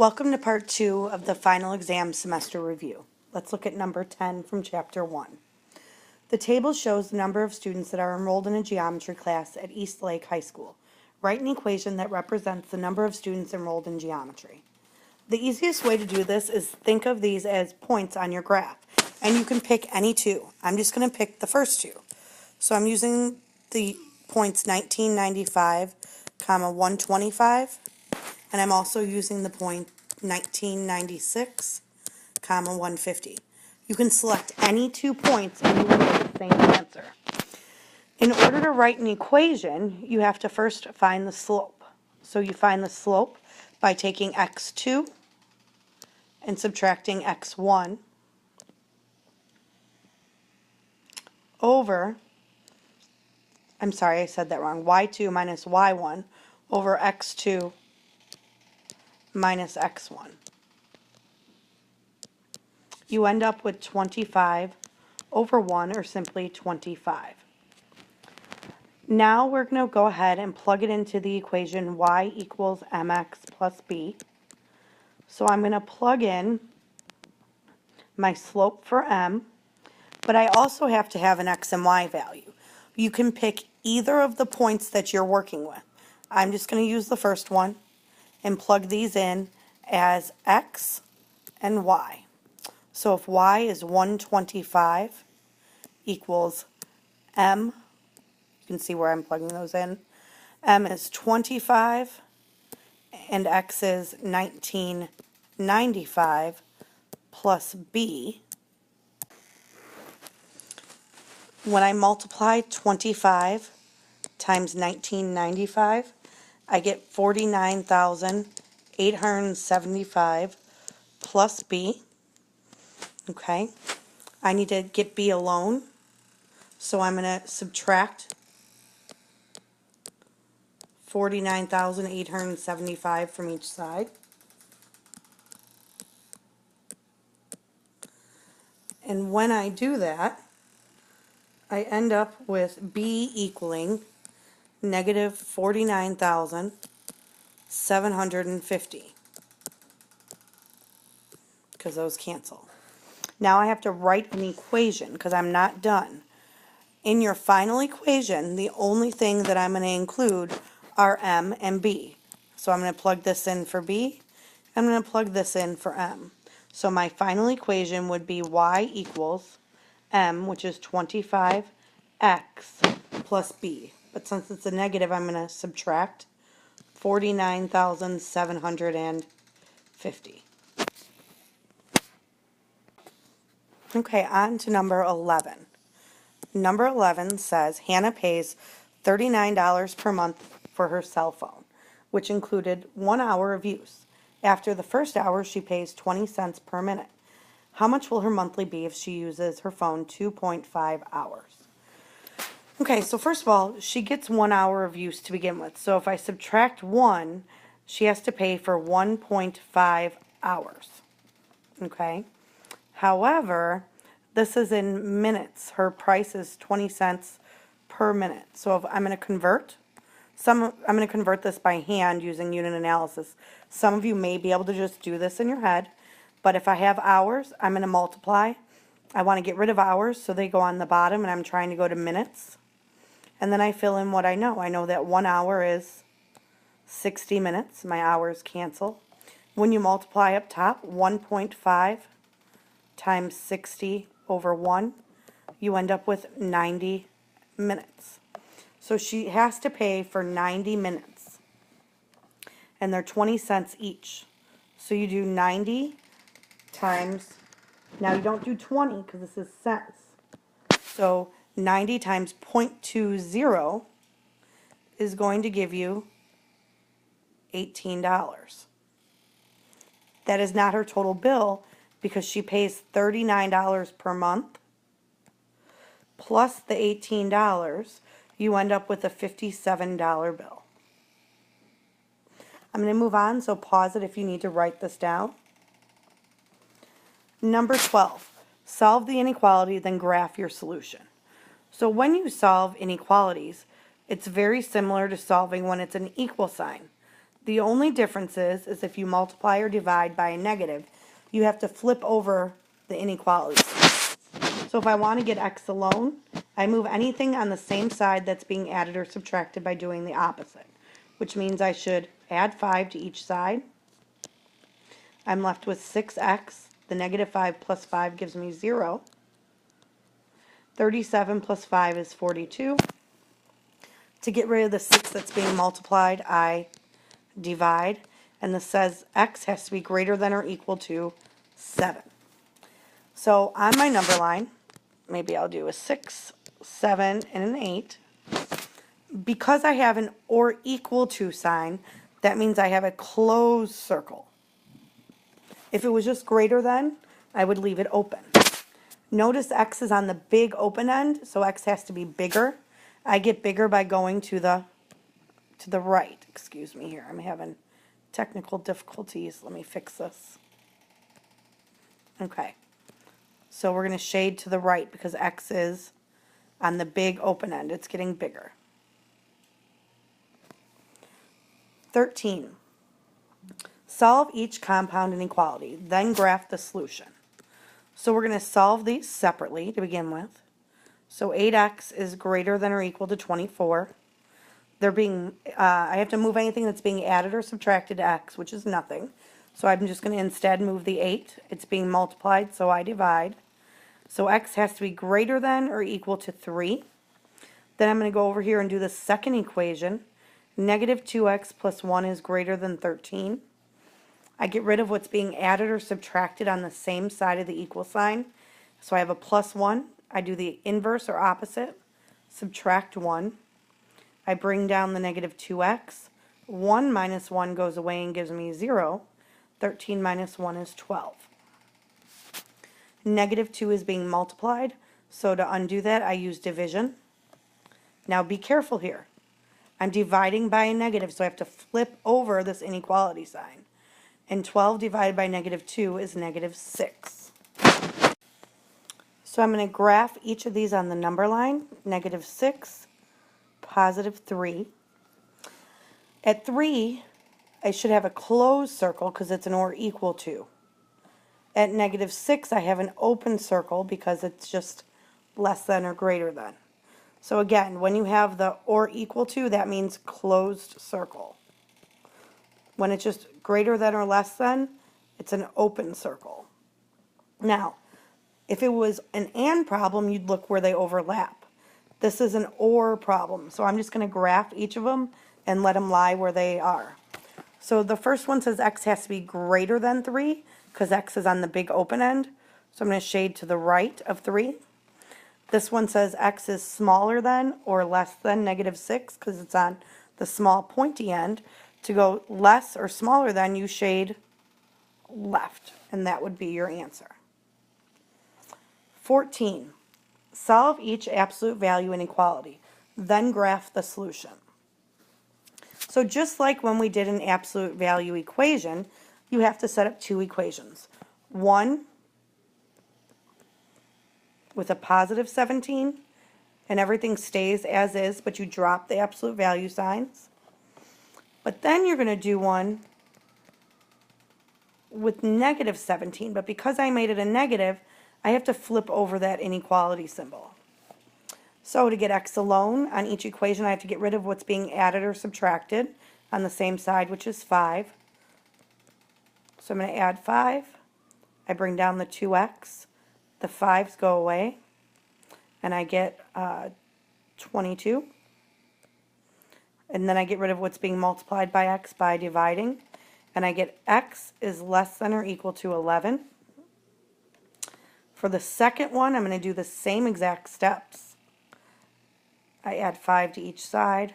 Welcome to part 2 of the final exam semester review. Let's look at number 10 from chapter 1. The table shows the number of students that are enrolled in a geometry class at East Lake High School. Write an equation that represents the number of students enrolled in geometry. The easiest way to do this is think of these as points on your graph, and you can pick any two. I'm just going to pick the first two. So I'm using the points 1995, 125. And I'm also using the point 1996, 150. You can select any 2 points and you will get the same answer. In order to write an equation, you have to first find the slope. So you find the slope by taking x2 and subtracting x1 over, I'm sorry, I said that wrong, y2 minus y1 over x2 minus x1. You end up with 25 over 1, or simply 25. Now we're going to go ahead and plug it into the equation y equals mx plus b. So I'm going to plug in my slope for m, but I also have to have an x and y value. You can pick either of the points that you're working with. I'm just going to use the first one and plug these in as x and y. So if y is 125 equals m, you can see where I'm plugging those in. M is 25 and x is 1995 plus b. When I multiply 25 times 1995, I get 49,875 plus b. Okay, I need to get b alone, so I'm going to subtract 49,875 from each side. And when I do that, I end up with b equaling negative 49,750, because those cancel. Now I have to write an equation because I'm not done. In your final equation, the only thing that I'm going to include are m and b. So I'm going to plug this in for b. I'm going to plug this in for m. So my final equation would be y equals m, which is 25x plus b. But since it's a negative, I'm going to subtract 49,750. Okay, on to number 11. Number 11 says Hannah pays $39 per month for her cell phone, which included 1 hour of use. After the first hour, she pays 20 cents per minute. How much will her monthly be if she uses her phone 2.5 hours? Okay, so first of all, she gets 1 hour of use to begin with. So if I subtract 1, she has to pay for 1.5 hours. Okay? However, this is in minutes. Her price is 20 cents per minute. So if I'm going to convert, I'm going to convert this by hand using unit analysis. Some of you may be able to just do this in your head, but if I have hours, I'm going to multiply. I want to get rid of hours, so they go on the bottom, and I'm trying to go to minutes. And then I fill in what I know. I know that 1 hour is 60 minutes. My hours cancel. When you multiply up top, 1.5 times 60 over 1, you end up with 90 minutes. So she has to pay for 90 minutes. And they're 20 cents each. So you do 90 times, now you don't do 20 because this is cents. So 90 times 0.20 is going to give you $18. That is not her total bill, because she pays $39 per month plus the $18. You end up with a $57 bill. I'm going to move on, so pause it if you need to write this down. Number 12, solve the inequality, then graph your solution. So when you solve inequalities, it's very similar to solving when it's an equal sign. The only difference is if you multiply or divide by a negative, you have to flip over the inequalities. So if I want to get x alone, I move anything on the same side that's being added or subtracted by doing the opposite, which means I should add 5 to each side. I'm left with 6x. The negative 5 plus 5 gives me 0. 37 plus 5 is 42. To get rid of the 6 that's being multiplied, I divide, and this says x has to be greater than or equal to 7. So on my number line, maybe I'll do a 6, 7, and an 8. Because I have an or equal to sign, that means I have a closed circle. If it was just greater than, I would leave it open. Notice x is on the big open end, so x has to be bigger. I get bigger by going to the right. Excuse me here. I'm having technical difficulties. Let me fix this. Okay. So we're going to shade to the right because x is on the big open end. It's getting bigger. 13. Solve each compound inequality, then graph the solution. So we're going to solve these separately to begin with. So 8x is greater than or equal to 24. I have to move anything that's being added or subtracted to x, which is nothing. So I'm just going to instead move the 8. It's being multiplied, so I divide. So x has to be greater than or equal to 3. Then I'm going to go over here and do the second equation. Negative 2x plus 1 is greater than 13. I get rid of what's being added or subtracted on the same side of the equal sign. So I have a plus 1. I do the inverse or opposite. Subtract 1. I bring down the negative 2x. 1 minus 1 goes away and gives me 0. 13 minus 1 is 12. Negative 2 is being multiplied. So to undo that, I use division. Now be careful here. I'm dividing by a negative, so I have to flip over this inequality sign. And 12 divided by negative 2 is negative 6. So I'm going to graph each of these on the number line. Negative 6, positive 3. At 3, I should have a closed circle because it's an or equal to. At negative 6, I have an open circle because it's just less than or greater than. So again, when you have the or equal to, that means closed circle. When it's just greater than or less than, it's an open circle. Now, if it was an and problem, you'd look where they overlap. This is an or problem, so I'm just going to graph each of them and let them lie where they are. So the first one says x has to be greater than 3 because x is on the big open end. So I'm going to shade to the right of 3. This one says x is smaller than or less than negative 6 because it's on the small pointy end. To go less or smaller than, you shade left, and that would be your answer. 14. Solve each absolute value inequality, then graph the solution. So just like when we did an absolute value equation, you have to set up two equations. One with a positive 17, and everything stays as is, but you drop the absolute value signs. But then you're going to do one with negative 17, but because I made it a negative, I have to flip over that inequality symbol. So to get x alone on each equation, I have to get rid of what's being added or subtracted on the same side, which is 5. So I'm going to add 5. I bring down the 2x. The 5's go away, and I get 22. And then I get rid of what's being multiplied by x by dividing. And I get x is less than or equal to 11. For the second one, I'm going to do the same exact steps. I add 5 to each side.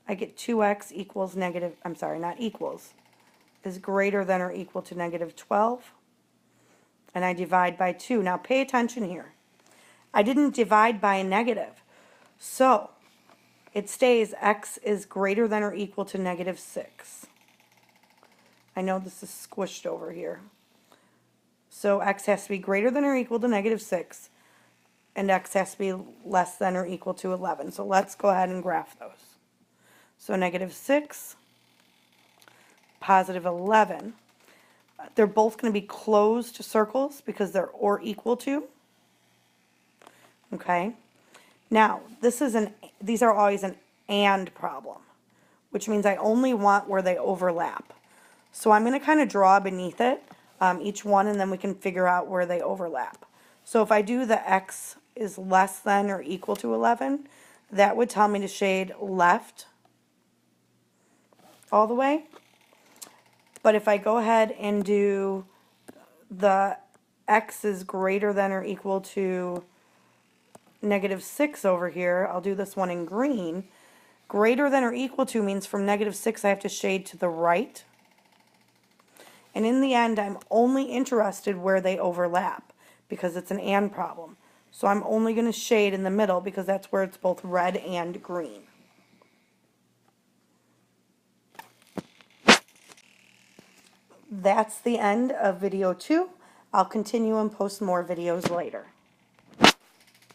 I get 2x equals negative, I'm sorry, not equals, is greater than or equal to negative 12. And I divide by 2. Now pay attention here. I didn't divide by a negative. So it stays x is greater than or equal to negative 6. I know this is squished over here. So x has to be greater than or equal to negative 6, and x has to be less than or equal to 11. So let's go ahead and graph those. So negative 6, positive 11. They're both going to be closed circles because they're or equal to. Okay. Now, these are always an and problem, which means I only want where they overlap. So I'm going to kind of draw beneath it, each one, and then we can figure out where they overlap. So if I do the x is less than or equal to 11, that would tell me to shade left all the way. But if I go ahead and do the x is greater than or equal to -6 over here, I'll do this one in green. Greater than or equal to means from -6 I have to shade to the right. And in the end, I'm only interested where they overlap because it's an and problem. So I'm only going to shade in the middle because that's where it's both red and green. That's the end of video 2. I'll continue and post more videos later.